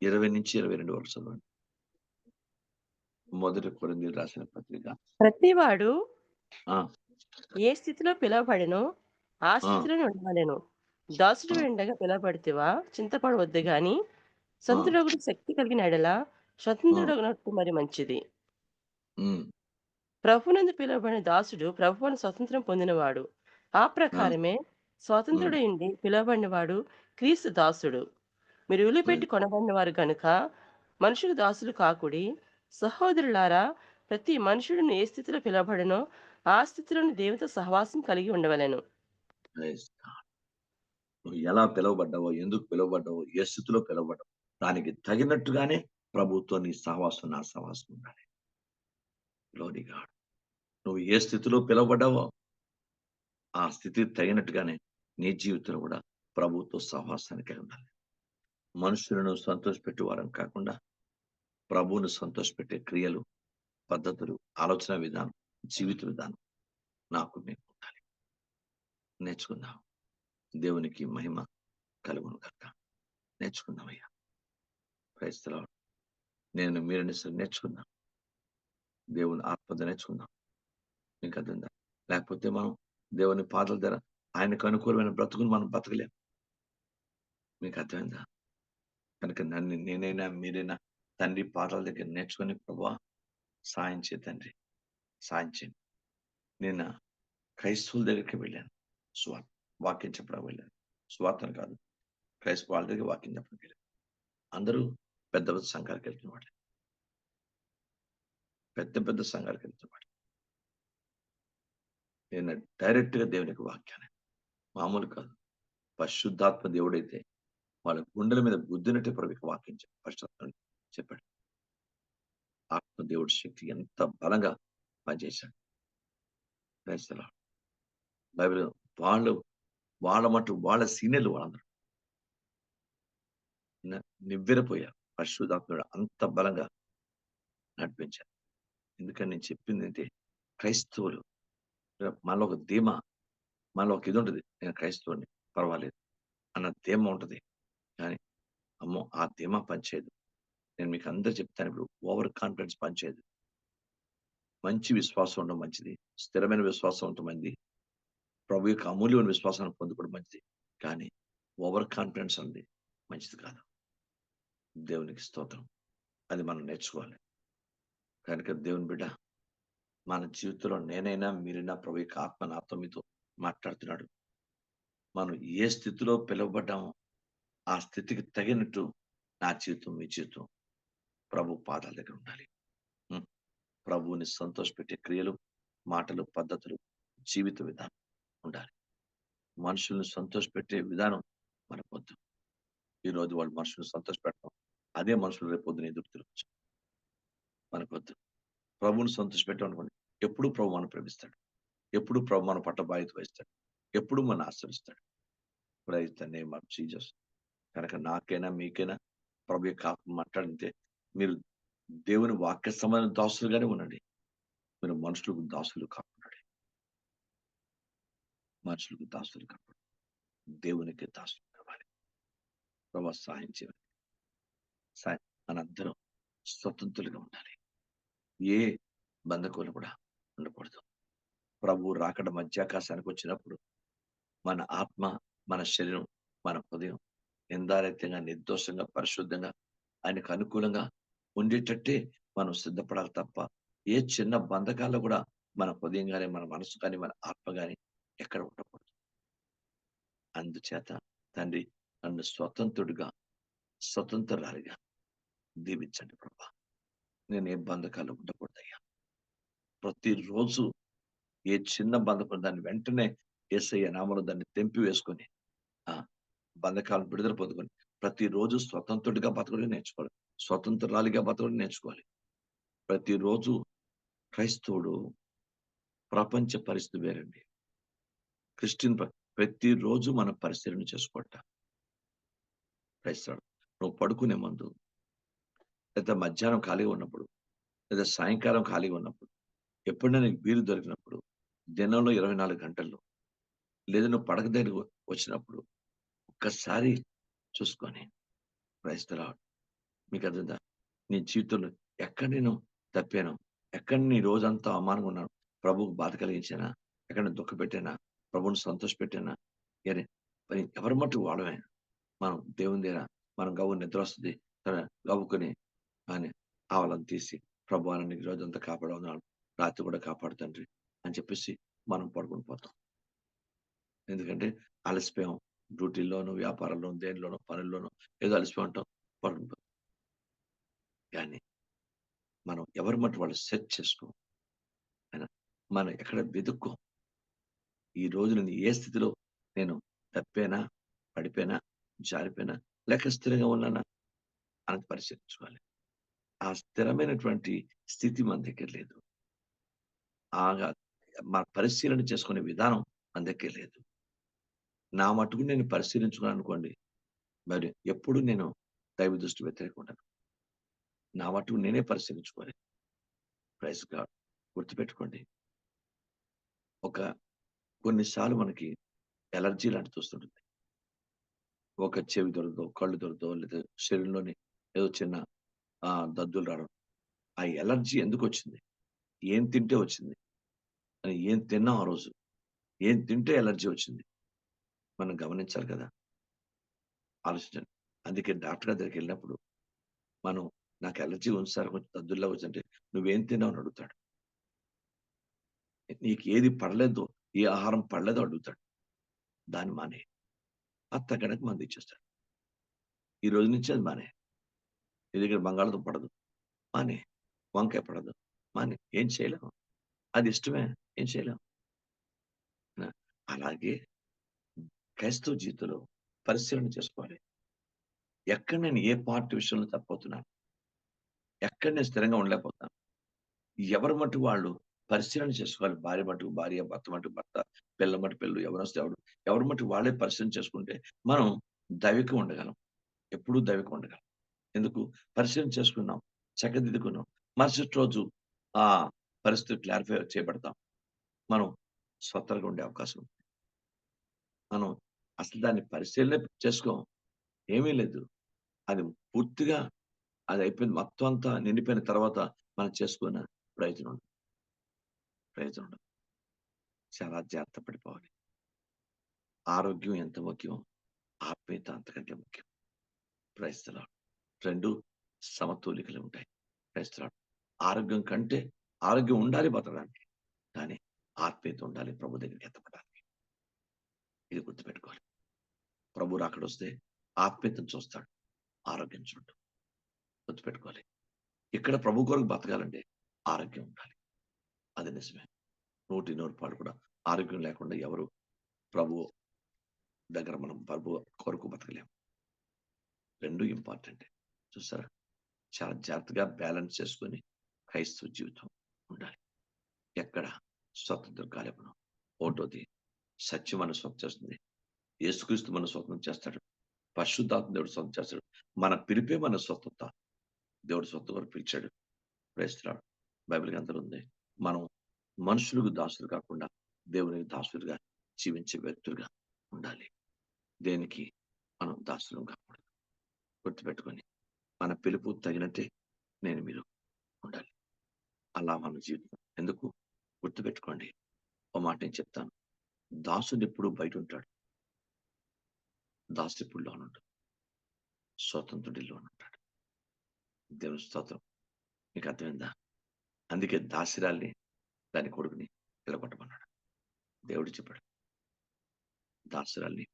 [SPEAKER 1] 20-22 వరకు చదవండి. 1 కొరింథీయులు రాసిన పత్రిక.
[SPEAKER 2] ప్రతివాడు
[SPEAKER 1] ఆ!
[SPEAKER 2] ఏ స్థితిలో పిలువబడెనో ఆ
[SPEAKER 1] ఆ!
[SPEAKER 2] స్థితిలోనే ఉండవలెను. దాసుడు
[SPEAKER 1] ఆ!
[SPEAKER 2] ఎండగా పిలువబడితివా చింతపడవద్దు గాని,
[SPEAKER 1] ఆ!
[SPEAKER 2] సొంతుడొకడు శక్తి కలిగిన ఎడల
[SPEAKER 1] ఆ!
[SPEAKER 2] స్వతంత్రుడగునట్టు మరి మంచిది.
[SPEAKER 1] హ్మ్.
[SPEAKER 2] ప్రభువునందు పిలువబడిన దాసుడు ప్రభువును స్వతంత్రం పొందినవాడు. ఆ
[SPEAKER 1] ఆ!
[SPEAKER 2] ప్రకారమే
[SPEAKER 1] హ్మ్.
[SPEAKER 2] స్వతంత్రుడయుండి పిలువబడినవాడు క్రీస్తు దాసుడు. మీరు
[SPEAKER 1] రైట్.
[SPEAKER 2] విలువపెట్టి కొనబడిన వారు గనుక మనుషులు దాసులు కాకుడి. సహోదరులారా, ప్రతి మనుషుడును ఏ స్థితిలో పిలువబడెనో ఆ స్థితిలోని దేవునితో సహవాసం కలిగి ఉండవలెను.
[SPEAKER 1] Praise God. నువ్వు ఎలా పిలువబడ్డావో, ఎందుకు పిలువబడ్డావో, ఏ స్థితిలో పిలువబడ్డావో, దానికి తగినట్టుగానే ప్రభువుతో నీ సహవాసం, నా సహవాసం ఉండాలి. Glory God. నువ్వు ఏ స్థితిలో పిలువబడ్డావో, ఆ స్థితికి తగినట్టుగానే నీ జీవితంలో కూడా ప్రభువుతో సహవాసానికి ఉండాలి. మనుషులను సంతోషపెట్టే వారం కాకుండా, ప్రభువును సంతోషపెట్టే క్రియలు, పద్ధతులు, ఆలోచన విధానం, జీవిత విధానం నాకు మీకు ఉండాలి. నేర్చుకుందాం. దేవునికి మహిమ కలుగును గాక. నేర్చుకుందామయ్యా. Praise the Lord. నేను మీరు నేర్చుకుందాం. దేవుని ఆత్మతో నేర్చుకుందాం. మీకు అర్థమైందా? లేకపోతే మనం దేవుని పాదాల దగ్గర ఆయనకు అనుకూలమైన బ్రతుకుని మనం బతకలేం. మీకు అర్థమైందా? కనుక నేనైనా మీరైనా తండ్రి పాదాల దగ్గర నేర్చుకొని, ప్రభువా సాయం చేయి తండ్రి, సాయం చేయండి. నేను క్రైస్తవుల దగ్గరికి వెళ్ళాను. వాక్యం చెప్పడానికి వెళ్ళాను. స్వార్థను కాదు, క్రైస్తవ వాళ్ళ దగ్గర వాక్యం చెప్పడానికి వెళ్ళాను. అందరూ పెద్ద పెద్ద సంఘాలకు వెళ్తున్న వాళ్ళు, పెద్ద పెద్ద సంఘాలకు వెళ్తున్న వాళ్ళు. నేను డైరెక్ట్ గా దేవునికి వాక్యాన్ని, మామూలు కాదు, పరిశుద్ధాత్మ దేవుడైతే వాళ్ళ గుండెల మీద గుద్దినట్టే ప్రభుకి వాక్యం పరిశుద్ధాత్మ చెప్పాడు. ఆత్మ దేవుడి శక్తి ఎంత బలంగా పనిచేశాడు. Praise the Lord. బైబిల్ వాళ్ళు వాళ్ళ మటు వాళ్ళ సీనియర్లు వాళ్ళందరూ నివ్వెరపోయారు. పరిశుద్ధాత్ముడు అంత బలంగా నడిపించారు. ఎందుకని నేను చెప్పింది అంటే, క్రైస్తవులు మనలో ఒక ధీమా, మనలో ఒక ఇది ఉంటుంది. నేను క్రైస్తవుడిని, పర్వాలేదు అన్న ధీమా ఉంటది. కానీ అమ్మో ఆ ధీమా పనిచేయదు. నేను మీకు అందరూ చెప్తాను, ఇప్పుడు ఓవర్ కాన్ఫిడెన్స్ పనిచేయదు. మంచి విశ్వాసం ఉండడం మంచిది. స్థిరమైన విశ్వాసం ఉండటం మంచిది. ప్రభు యొక్క అమూల్యమైన విశ్వాసాన్ని పొందుకోవడం మంచిది. కానీ ఓవర్ కాన్ఫిడెన్స్ అనేది మంచిది కాదు. దేవునికి స్తోత్రం. అది మనం నేర్చుకోవాలి. కనుక దేవుని బిడ్డ, మన జీవితంలో నేనైనా మీరైనా ప్రభు యొక్క ఆత్మ నాతో మీతో మాట్లాడుతున్నాడు. మనం ఏ స్థితిలో పిలువబడ్డామో ఆ స్థితికి తగినట్టు నా జీవితం, మీ జీవితం ప్రభు పాదాల దగ్గర ఉండాలి. ప్రభువుని సంతోషపెట్టే క్రియలు, మాటలు, పద్ధతులు, జీవిత విధానం ఉండాలి. మనుషులను సంతోషపెట్టే విధానం మనకొద్దు. ఈ రోజు వాళ్ళు మనుషులను సంతోషపెడతాం, అదే మనుషులు రేపు పొద్దున ఎదురు తిరగచ్చు. మనకొద్దు. ప్రభువుని సంతోషపెట్టామనుకోండి, ఎప్పుడు ప్రభు మనం ప్రేమిస్తాడు, ఎప్పుడు ప్రభు మన పట్ల బాధ్యత వహిస్తాడు, ఎప్పుడు మన ఆశ్రయిస్తాడు. Praise the name of Jesus. కనుక నాకైనా మీకైనా ప్రభు యొక్క ఆత్మ మాట్లాడితే, మీరు దేవుని వాక్య సంబంధ దాసులుగానే ఉండండి. మీరు మనుషులకు దాసులు కాకుండా, మనుషులకు దాసులు కాకుండా దేవునికి దాసులు కావాలి. ప్రభు సహాయం చేయాలి. మనందరం స్వతంత్రులుగా ఉండాలి. ఏ బంధకులు కూడా ఉండకూడదు. ప్రభు రాకడ మధ్యాకాశానికి వచ్చినప్పుడు మన ఆత్మ, మన శరీరం, మన హృదయం నిందారహితంగా, నిర్దోషంగా, పరిశుద్ధంగా, ఆయనకు అనుకూలంగా ఉండేటట్టే మనం సిద్ధపడాలి తప్ప, ఏ చిన్న బంధకాల్లో కూడా మన హృదయం కానీ, మన మనసు కానీ, మన ఆత్మ కానీ ఎక్కడ ఉండకూడదు. అందుచేత తండ్రి నన్ను స్వతంత్రురాలిగా దీవించండి ప్రభా. నేను ఏ బంధకాలు ఉండకూడదయ్యా. ప్రతిరోజు ఏ చిన్న బంధకం దాన్ని వెంటనే యేసయ్య నామములో దాన్ని తెంపి వేసుకొని, ఆ బంధకాలను విడుదల పొందుకొని ప్రతిరోజు స్వతంత్రుడిగా బతకడం నేర్చుకోవాలి. స్వతంత్రాలిగా బతకడం నేర్చుకోవాలి. ప్రతిరోజు క్రైస్తవుడు ప్రపంచ పరిస్థితి వేరండి. క్రిస్టియన్ ప్రతిరోజు మనం పరిశీలన చేసుకోవట. క్రైస్తవుడు నువ్వు పడుకునే ముందు, లేదా మధ్యాహ్నం ఖాళీగా ఉన్నప్పుడు, లేదా సాయంకాలం ఖాళీగా ఉన్నప్పుడు, ఎప్పుడైనా నీకు వీలు దొరికినప్పుడు, దినంలో 24 గంటల్లో, లేదా నువ్వు పడక దగ్గరికి వచ్చినప్పుడు ఒక్కసారి చూసుకొని, ప్రైజ్ ది లార్డ్. మీకు అర్థమైందా? నీ జీవితంలో ఎక్కడ నేను తప్పాను, ఎక్కడ నీ రోజంతా అవమానంగా ఉన్నాను, ప్రభువుకు బాధ కలిగించానా, ఎక్కడ దుఃఖ పెట్టానా, ప్రభువుని సంతోష పెట్టానా, మరి ఎవరి మట్టుకు వాడమే. మనం దేవుని దగ్గర మనం గవ్వు నిద్ర వస్తుంది, గవ్వుకొని అని ఆవలను తీసి, ప్రభు నీకు రోజంతా కాపాడవున్నాడు, రాత్రి కూడా కాపాడు తండ్రి అని చెప్పేసి మనం పడుకొని పోతాం. ఎందుకంటే అలసిపోయాం. డ్యూటీల్లోనూ, వ్యాపారంలోనూ, దేనిలోనూ, పనుల్లోనూ ఏదో అలసిపోయి ఉంటాం, పడుకొని పోతాం. కానీ మనం ఎవరి మట్టు వాళ్ళు సెట్ చేసుకో. ఆయన మనం ఎక్కడ వెతుక్కో. ఈ రోజు నేను ఏ స్థితిలో నేను తప్పానా, పడిపోయినా, జారిపోయినా, లేక స్థిరంగా ఉన్నానా అని పరిశీలించుకోవాలి. ఆ స్థిరమైనటువంటి స్థితి మన దగ్గర లేదు. ఆగా మన పరిశీలన చేసుకునే విధానం మన దగ్గర లేదు. నా మట్టుకు నేను పరిశీలించుకున్నాననుకోండి, మరి ఎప్పుడు నేను దైవ దృష్టి వ్యతిరేకంగా ఉంటాను. నా మట్టుకు నేనే పరిశీలించుకోవాలి. Praise God. గుర్తుపెట్టుకోండి. ఒక కొన్నిసార్లు మనకి అలర్జీ లాంటిది వస్తుంటుంది. ఒక చెవి దొరకదో, కళ్ళు దొరకదో, లేదా శరీరంలోని ఏదో చిన్న దద్దులు రావడం. ఆ అలర్జీ ఎందుకొచ్చింది? ఏం తింటే వచ్చింది? అని ఏం తిన్నాం ఆ రోజు? ఏం తింటే అలర్జీ వచ్చింది? మనం గమనించాలి కదా! ఆలోచించండి. అందుకే డాక్టర్ గారి దగ్గరికెళ్ళినప్పుడు మనం నాకు అలర్జీ ఉంది సార్ కొంచెం దద్దుల్లా వచ్చంటే, "నువ్వేం తిన్నావు?" అని అడుగుతాడు. నీకు ఏది పడలేదో, ఏ ఆహారం పడలేదో అడుగుతాడు. దాన్ని మానేయి. అది తగ్గడానికి మందిచ్చేస్తాడు. ఈ రోజు నుంచి అది మానేయి. నీ దగ్గర బంగాళదుంప పడదు. మానేయి. వంకాయ పడదు. మానేయి. ఏం చేయలేం. అది ఇష్టమే. ఏం చేయలేం. ఆ! అలాగే క్రైస్తవ జీవితంలో పరిశీలన చేసుకోవాలి. ఎక్కడ నేను ఏ పార్ట్ విషయంలో తప్పవుతున్నాను? ఎక్కడ నేను స్థిరంగా ఉండలేకపోతున్నాను? ఎవరి మట్టుకు వాళ్ళు పరిశీలన చేసుకోవాలి. భార్య మట్టుకు భార్య, భర్త మట్టుకు భర్త, పిల్ల మట్టుకు పిల్లలు, ఎవరొస్తే ఎవరు. ఎవరి మట్టుకు వాళ్ళే పరిశీలన చేసుకుంటే మనం దైవికంగా ఉండగలం. ఎప్పుడూ దైవికంగా ఉండగలం. ఎందుకు? పరిశీలన చేసుకున్నాం. చక్కదిద్దుకున్నాం. మరుసటి రోజు ఆ పరిస్థితి క్లారిఫై చేయబడతాం. మనం స్వతంత్రంగా ఉండే అవకాశం ఉంది. మనం అసలు దాన్ని పరిశీలనే చేసుకోం. ఏమీ లేదు. అది పూర్తిగా అది అయిపోయింది. మొత్తం అంతా నిండిపోయిన తర్వాత మనం చేసుకున్న ప్రయోజనం ఉండదు. ప్రయోజనం ఉండదు. చాలా జాగ్రత్త పడిపోవాలి. ఆరోగ్యం ఎంత ముఖ్యం, ఆత్మీయత అంతకంటే ముఖ్యం. Praise the lord. 2 సమతుల్యతలు ఉంటాయి. Praise the Lord. ఆరోగ్యం కంటే ఆరోగ్యం ఉండాలి బతకడానికి. కానీ ఆత్మీయత ఉండాలి ప్రభు దగ్గరికి ఎత్తపడడానికి. ఇది గుర్తుపెట్టుకోవాలి. ప్రభు రాకడొస్తే ఆత్మీయతను చూస్తాడు. ఆరోగ్యం చూడడు. గుర్తుపెట్టుకోవాలి. ఇక్కడ ప్రభు కొరకు బతకాలంటే ఆరోగ్యం ఉండాలి. అది నిజమే. 100% కూడా ఆరోగ్యం లేకుండా ఎవరు ప్రభు దగ్గర మనం ప్రభు కొరకు బతకలేం. 2 ఇంపార్టెంటే. చూసారా? చాలా జాగ్రత్తగా బ్యాలెన్స్ చేసుకొని క్రైస్తవ జీవితం ఉండాలి. ఎక్కడ స్వతంత్రం కాలేమనం. ఒకటోది సత్యం మన స్వతం చేస్తుంది. యేసుక్రీస్తు మన స్వతం చేస్తాడు. పరిశుద్ధాత్మ దేవుడు స్వతం చేస్తాడు. మన పిలిపే మన స్వతంత్రత. దేవుడు స్వతం వరకు పిలిచాడు. Praise the lord. బైబిల్ గ్రంథంలో ఉంది. మనం మనుషులకు దాసులు కాకుండా దేవునికి దాసులుగా జీవించే వ్యక్తులుగా ఉండాలి. దేనికి మనం దాసులం కాకూడదు. గుర్తుపెట్టుకొని మన పిలుపు తగినట్టే నేను మీరు ఉండాలి. అలా మన జీవితం ఎందుకు గుర్తుపెట్టుకోండి. ఓ మాట నేను చెప్తాను. దాసుడు ఎప్పుడు బయట ఉంటాడు. దాసుడు ఎప్పుడు లోన ఉంటాడు. స్వతంత్రుడి లోన ఉంటాడు. దేవుని స్తోత్రం. మీకు అర్థమైందా? అందుకే దాసిరాల్ని దాని కొడుకుని వెళ్ళగొట్టమన్నాడు. దేవుడు చెప్పాడు. దాసురాల్ని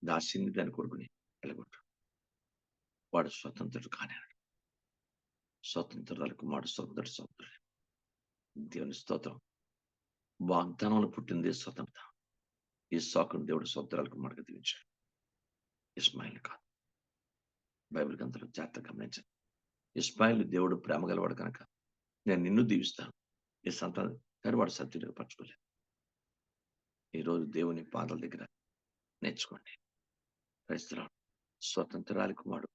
[SPEAKER 1] దాసిని దాని కొడుకుని వెళ్ళగొట్టు. వాడు స్వతంత్రుడు కానివాడు. స్వతంత్రాల కుమారుడు స్వతంత్రుడు స్వతంత్రుడు. దేవుని స్తోత్రం. వాగ్దానంలో పుట్టింది స్వతంత్రత. ఈ సాకును దేవుడు స్వతంత్రాల కుమారుడుగా దీవించాడు. ఇస్మాయిల్ కాదు. బైబిల్ గ్రంథంలో జాగ్రత్తగా గమనించండి. ఇస్మాయిల్ దేవుడు ప్రేమ గలవాడు కనుక నేను నిన్ను దీవిస్తాను. ఈ సంతానం కానీ వాడు సత్యుడిగా పరచుకోలేదు. ఈరోజు దేవుని పాదాల దగ్గర నేర్చుకోండి. Praise the lord. స్వతంత్రాల కుమారుడు.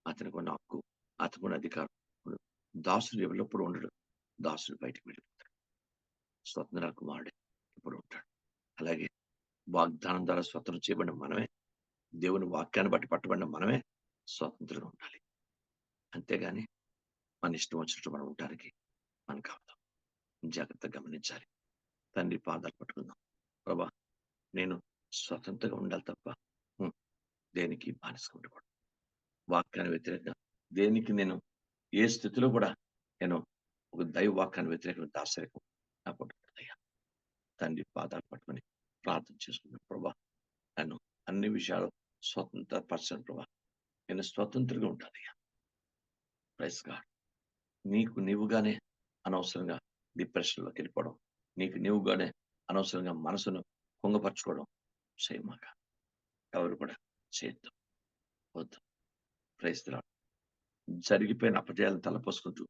[SPEAKER 1] అతనికి ఉన్న హక్కు, అతనికి ఉన్న అధికారం. దాసుడు ఎల్లప్పుడూ ఉండడు. దాసుడు బయటకు వెళ్ళిపోతాడు. స్వతంత్రాల కుమారుడే ఇప్పుడు ఉంటాడు. అలాగే వాగ్దానం ద్వారా స్వతంత్రం చేయబడిన మనమే, దేవుని వాక్యాన్ని బట్టి పట్టబడిన మనమే స్వతంత్రంగా ఉండాలి. అంతేగాని మన ఇష్టం వచ్చినట్టు మనం ఉండడానికి మనకు అవదు. జాగ్రత్తగా గమనించాలి. తండ్రి పాదాలు పట్టుకుందాం. ప్రభా నేను స్వతంత్రంగా ఉండాలి తప్ప దేనికి బానిసగా ఉండకూడదు. వాక్యాన్ని వ్యతిరేకంగా దేనికి నేను ఏ స్థితిలో కూడా నేను ఒక దైవ వాక్యాన్ని వ్యతిరేకంగా దాసరికం నా పట్టుకుంటాయ్యా. తండ్రి పాదాలు పట్టుకొని ప్రార్థన చేసుకున్నాను. ప్రభా నన్ను అన్ని విషయాలు స్వతంత్ర పరచను ప్రభా. నేను స్వతంత్రంగా ఉంటానయ్యా. Praise God. నీకు నీవుగానే అనవసరంగా డిప్రెషన్లోకి వెళ్ళిపోవడం, నీకు నీవుగానే అనవసరంగా మనసును కుంగపరచుకోవడం చేయమాక. ఎవరు కూడా చేయొద్దు, వద్దు. Praise the Lord. జరిగిపోయిన అపజయాలను తలపోసుకుంటూ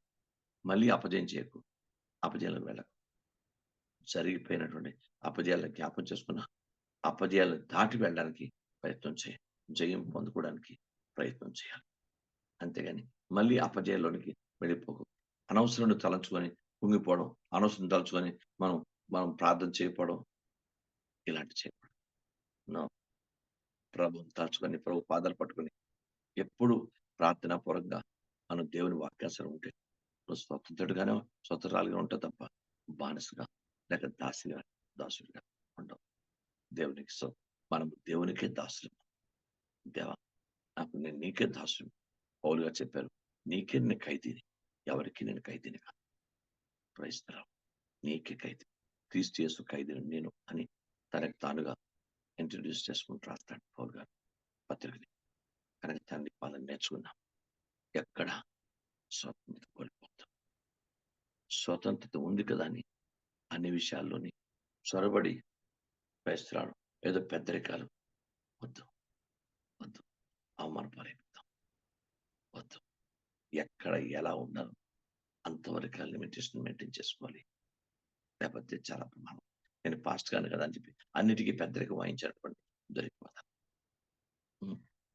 [SPEAKER 1] మళ్ళీ అపజయం చేయకు, అపజయాలకు వెళ్ళకు. జరిగిపోయినటువంటి అపజయాలను జ్ఞాపం చేసుకున్న అపజయాలను దాటి వెళ్ళడానికి ప్రయత్నం చేయి. జయం పొందుకోవడానికి ప్రయత్నం చేయాలి. అంతేగాని మళ్ళీ అపజయంలోనికి వెళ్ళిపోకు. అనవసరం తలంచుకొని కుంగిపోవడం, అనవసరం తలుచుకొని మనం మనం ప్రార్థన చేయకపోవడం, ఇలాంటి చేయకూడదు. నో. ప్రభువుని తలుచుకొని, ప్రభు పాదాలు పట్టుకొని ఎప్పుడు ప్రార్థనా పూర్వకంగా మనం దేవుని వాక్యాసరం ఉంటే నువ్వు స్వతంత్రుడుగానే స్వతంత్రాలుగా ఉంటావు తప్ప బానిసగా లేక దాసుడిగా ఉండవు. దేవునికి మనం దేవునికే దాసులు. దేవా, నాకు నేను నీకే దాసుడు. పౌలు గారు చెప్పారు, నీకే నేను ఖైదీని, ఎవరికి నేను ఖైదీని కాదు. ప్రయత్నం నీకే ఖైదీ, క్రీస్తు యేసు ఖైదీని నేను అని తనకు తానుగా ఇంట్రడ్యూస్ చేసుకుని రాస్తాడు పౌలు గారు పత్రికని. కనుక తండ్రి వాళ్ళని నేర్చుకున్నాం. ఎక్కడ స్వతంత్రత కోల్పోతాం. స్వతంత్రత ఉంది కదా అని అన్ని విషయాల్లోని చొరబడి ప్రయత్నాలు, ఏదో పెద్దరికాలు వద్దు, వద్దు. అవమానపరిద్దాం, వద్దు. ఎక్కడ ఎలా ఉండాలో అంతవరకు లిమిటేషన్ మెయింటైన్ చేసుకోవాలి. లేకపోతే చాలా ప్రమాదం. నేను పాస్ట్ గాను కదా అని చెప్పి అన్నిటికీ పెద్దరికం వాయించేటువంటి దొరికిపోతాను.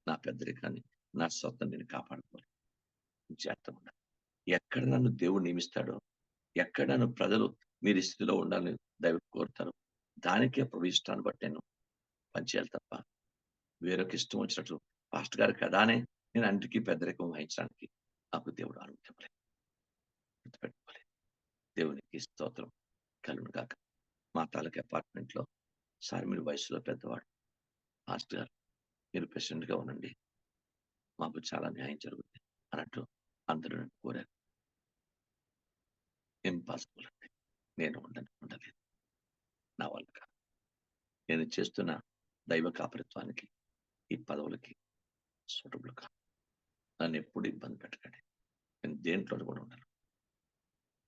[SPEAKER 1] నా పెద్దరికాన్ని, నా స్వతం నేను కాపాడుకోవాలి. జాగ్రత్త ఉండాలి. ఎక్కడ నన్ను దేవుడు నియమిస్తాడో, ఎక్కడ నన్ను ప్రజలు మీరు ఈ స్థితిలో ఉండాలని దైవం కోరుతారు, దానికే ప్రభు ఇష్టాన్ని బట్టి నేను పనిచేయాలి తప్ప వేరొక ఇష్టం వచ్చినట్లు పాస్ట్ గారు కదానే నేను అన్నిటికీ పెద్దరికం వహించడానికి నాకు దేవుడు అనుమతివ్వలేదు. గుర్తుపెట్టుకోవాలి. దేవునికి స్తోత్రం కలుగును గాక. మా తాలూకా అపార్ట్మెంట్ లో సార్ మీరు వయసులో పెద్దవాడు, పాస్ట్ గారు మీరు ప్రెసిడెంట్ గా ఉండండి, మాకు చాలా న్యాయం జరుగుతుంది అన్నట్టు అందరూ నన్ను కోరారు. ఇంపాసిబుల్ అండి. నేను ఉండలేదు, నా వల్ల కాదు. నేను చేస్తున్న దైవ కాపరిత్వానికి ఈ పదవులకి సూటబుల్ కాదు. నన్ను ఎప్పుడు ఇబ్బంది పెట్టకండి. నేను దేంట్లో కూడా ఉండను.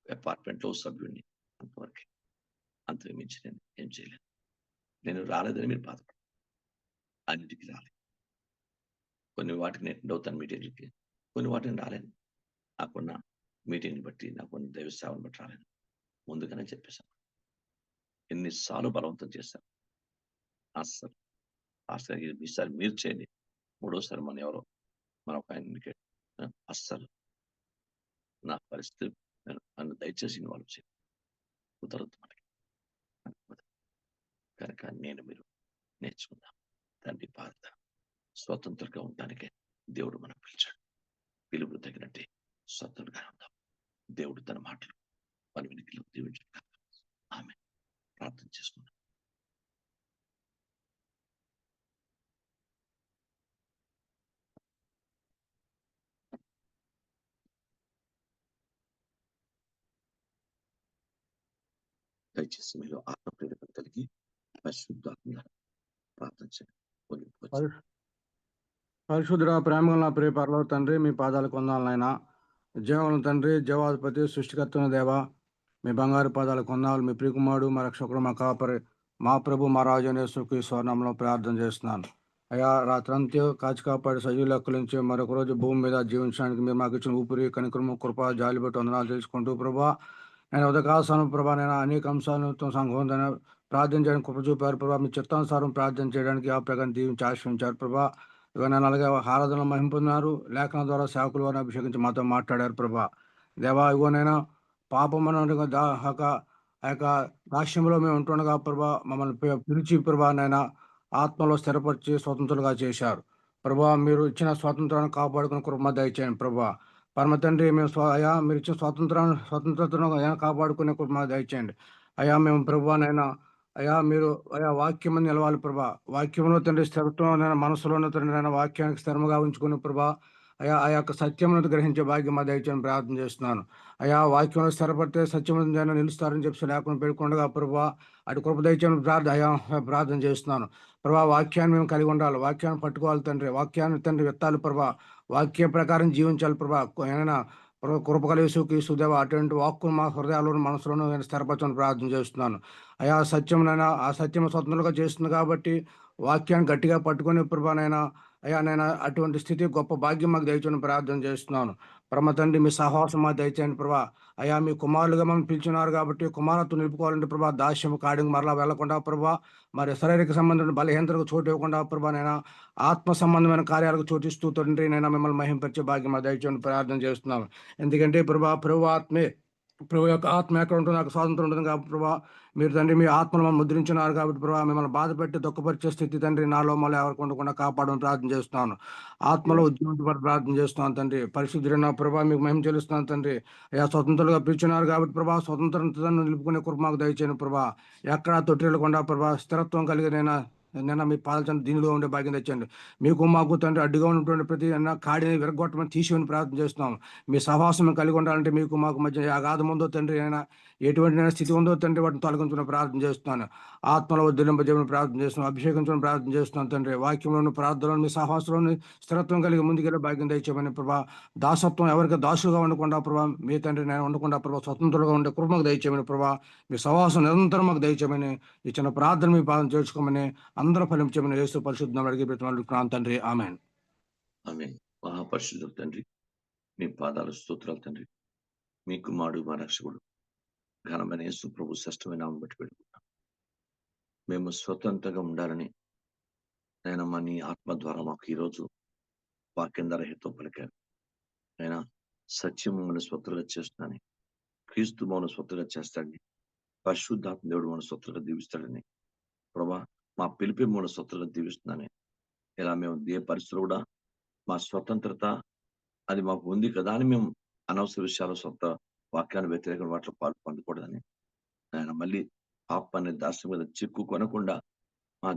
[SPEAKER 1] అపార్ట్మెంట్ లో సభ్యుడిని అంతవరకు, అంతకు మించి నేను ఏం చేయలేను. నేను రాలేదని మీరు బాధపడతారు. అన్నిటికీ రాలేదు. కొన్ని వాటికి నేను అటెండ్ అవుతాను మీటింగ్లకి, కొన్ని వాటిని రాలేను. నాకున్న మీటింగ్ని బట్టి, నాకున్న దైవ సేవను బట్టి రాలేను. ముందుగానే చెప్పేశాను. ఎన్నిసార్లు బలవంతం చేశాను. అస్సలు ఈసారి మీరు చేయండి, మూడోసారి మన ఒక ఆయన అస్సలు నా పరిస్థితి నన్ను దయచేసి ఇన్వాల్వ్ చేయండి. కుదరదు మనకి. కనుక నేను మీరు నేర్చుకుందాం. తండ్రి బాధ స్వతంత్రంగా ఉండడానికే దేవుడు మనం పిలిచాడు. పిలుపు తగినట్టే స్వతంత్రంగా ఉందాం. దేవుడు తన మాటలు మన వెనుకలు దీవించాడు. ఆమె ప్రార్థన చేసుకుందాం. దయచేసి మీరు ఆత్మప్రేరణ కలిగి పరిశుద్ధాత్మ ప్రార్థన చేయండి.
[SPEAKER 3] పరిశుద్ధుడ ప్రేమగల నా ప్రియ పరలోక తండ్రి, మీ పాదాలకు వందనాలైనా. జీవన తండ్రి, జీవాధిపతి, సృష్టికర్తన దేవ, మీ బంగారు పాదాలకు వందనాలు. మీ ప్రియకుమారుడు, మా రక్షకుడు, మా కాపరి, మా ప్రభు, మా రాజు యేసుక్రీస్తు స్వర్ణంలో ప్రార్థన చేస్తున్నాను. అయ్యా, రాత్రంతా కాచి కాపాడి సజీవులు లెక్కలించి మరొక రోజు భూమి మీద జీవించడానికి మీరు మాకు ఇచ్చిన ఊపిరి, కనికరము, కృప, జాలి బట్టి వందనాలు తెలుసుకుంటూ ప్రభా, నేను ఉదయకాలం ప్రభా, నేను అనేక అంశాలతో సంఘం ప్రార్థన చేయడానికి కృప చూపారు ప్రభా. మీ చిత్తానుసారం ప్రార్థన చేయడానికి ఆ ప్రకారం దీవించి ఆశ్రయించారు ప్రభా. ఇక నన్ను అలాగే ఆరాధన మహిమ పొందినారు. లేఖనం ద్వారా సేవకుల వారిని అభిషేకించి మాతో మాట్లాడారు ప్రభా. దేవా, ఇగోనైనా పాపం ఆ యొక్క దాస్యంలో మేము ఉంటుండగా ప్రభా, మమ్మల్ని పిలిచి ప్రభా నైనా ఆత్మలో స్థిరపరిచి స్వతంత్రులుగా చేశారు ప్రభా. మీరు ఇచ్చిన స్వాతంత్రాన్ని కాపాడుకుని కృప దయచేయండి ప్రభా. పరమ తండ్రి, మేము అయ్యా మీరు ఇచ్చిన స్వతంత్రతను కాపాడుకునే కృప దయచేయండి అయ్యా. మేము ప్రభానైనా అయ్యా, మీరు అయ్యా వాక్యం నిలవాలి ప్రభా. వాక్యంలో తండ్రి స్థిరత్వం, మనసులోనే తండ్రి అయినా వాక్యానికి స్థిరంగా ఉంచుకుని ప్రభా అయ్యా, ఆ యొక్క సత్యమును గ్రహించే భాగ్యం మా దయచేయని ప్రార్థన చేస్తున్నాను అయ్యా. వాక్యంలో స్థిరపడితే సత్యము నిలుస్తారని చెప్పి లేకుండా పెట్టుకుండగా ప్రభా, అటు కృప దయచేయని ప్రార్థన చేస్తున్నాను ప్రభా. వాక్యాన్ని మేము కలిగి ఉండాలి, వాక్యాన్ని పట్టుకోవాలి తండ్రి, వాక్యాన్ని తండ్రి విత్తాలి ప్రభా, వాక్య ప్రకారం జీవించాలి ప్రభా. ఏమైనా కృప కలిగి క్రీస్తుదేవ అటువంటి వాక్కును మా హృదయాలను మనసులోను నేను స్థిరపరచని ప్రార్థన చేస్తున్నాను. అయా సత్యమునైనా ఆ సత్యం స్వతంత్రంగా చేస్తుంది కాబట్టి వాక్యాన్ని గట్టిగా పట్టుకొని ప్రభానైనా అయ్యా నేను అటువంటి స్థితి గొప్ప భాగ్యం మాకు దయచేయని ప్రార్థన చేస్తున్నాను. పరమ తండ్రి మీ సహవాసం మాకు దయచేయండి ప్రభా. అయ్యా మీ కుమారులుగా మనం పిలిచినారు కాబట్టి కుమారత్వం నిలుపుకోవాలంటే ప్రభా దాస్యం కాడింగ్ మరలా వెళ్లకుండా ప్రభా మరి శారీరక సంబంధమైన బలహీనతలకు చోటు ఇవ్వకుండా ప్రభా నైనా ఆత్మ సంబంధమైన కార్యాలకు చోటిస్తూ తండ్రి నేను మిమ్మల్ని మహింపరిచే భాగ్యం మాకు దయచేయని ప్రార్థన చేస్తున్నాను. ఎందుకంటే ప్రభు ఆత్మే ప్రభు యొక్క ఆత్మ ఎక్కడ ఉంటుంది నాకు స్వాతంత్రం ఉంటుంది కాబట్టి ప్రభా మీరు తండ్రి మీ ఆత్మను మమ్మల్ని ముద్రించినారు కాబట్టి ప్రభా మిమ్మల్ని బాధపెట్టి దుఃఖపరిచే స్థితి తండ్రి నాలో మళ్ళీ ఎవరికి ఉండకుండా కాపాడమని ప్రార్థన చేస్తున్నాను. ఆత్మలో ఉద్యమించబడి ప్రార్థన చేస్తున్నాను తండ్రి. పరిశుద్ధుడైన ప్రభా మీకు మహిమ చెల్లిస్తున్నాను తండ్రి. అయ్యా స్వతంత్రులుగా పిలిచినారు కాబట్టి ప్రభా స్వతంత్రతను నిలుపుకునే కృప మాకు దయచేయను ప్రభా. ఎక్కడా తొట్టిల్లకుండా ప్రభా స్థిరత్వం కలిగిన నిన్న మీ పాదచండి దీనిలో ఉండే భాగ్యం తెచ్చండి. మీకు మాకు తండ్రి అడ్డుగా ఉన్నటువంటి ప్రతి అన్న కాడిని విరగొట్టమని తీసివని ప్రార్థన చేస్తున్నాం. మీ సహవాసం కలిగి ఉండాలంటే మీకు మాకు మధ్య అగాధం ఉందో తండ్రి అయినా ఎటువంటి స్థితి ఉందో తండ్రి వాటిని తొలగించడం ప్రార్థన చేస్తున్నాను. ఆత్మలో ఉద్ధరింపజేయమని ప్రార్థన చేస్తున్నాను. అభిషేకించడం ప్రార్థన చేస్తున్నాను తండ్రి. వాక్యంలోని ప్రార్థనలోని మీ సహవాసంలోని స్థిరత్వం కలిగి ముందుకెళ్ళే భాగ్యం దయచేయమని ప్రభా. దాసత్వం ఎవరికి దాసులుగా ఉండకుండా ప్రభా మీ తండ్రి నేను ఉండకుండా ప్రభా స్వతంత్రులుగా ఉండే కృపకు దయచేయమని ప్రభా. మీ సహవాసం నిరంతరం మాకు దయచేయమని ఈ చిన్న ప్రార్థన మీ పాదం చేర్చుకోమని అందరూ ఫలించమని యేసు పరిశుద్ధం అడిగి పెట్టుకున్నాను తండ్రి. ఆమేన్.
[SPEAKER 1] ఆమేన్. మహాపరిశుద్ధుడు తండ్రి, మీ పాదాల స్తోత్రాలు తండ్రి. మీ కుమారుడు మా రక్షకుడు ఘనమైన యేసు ప్రభు శ్రేష్టమైన నామమును బట్టి పెట్టుకుంటాం. మేము స్వతంత్రంగా ఉండాలని ఆయన మా నీ ఆత్మ ద్వారా మాకు ఈరోజు వాక్యం ద్వారా హితం పలికారు. ఆయన సత్యం మమ్మల్ని స్వతంత్రంగా చేస్తున్నాని, క్రీస్తు మమ్మల్ని స్వతంత్రంగా చేస్తాడని, పరిశుద్ధాత్మ దేవుడు మన స్వతంత్రంగా దీవిస్తాడని ప్రభా మా పిలిపి మమ్మల్ని స్వతంత్రంగా దీవిస్తున్నాని, ఇలా మేము ఏ పరిస్థితులు కూడా మా స్వతంత్రత అది మాకు ఉంది కదా అని మేము అనవసర విషయాలు సొంత వాక్యాన్ని వ్యతిరేకంగా వాటిలో పొందకూడదని ఆయన మళ్ళీ పాపాన్ని దాస్యం మీద చిక్కు కొనకుండా మా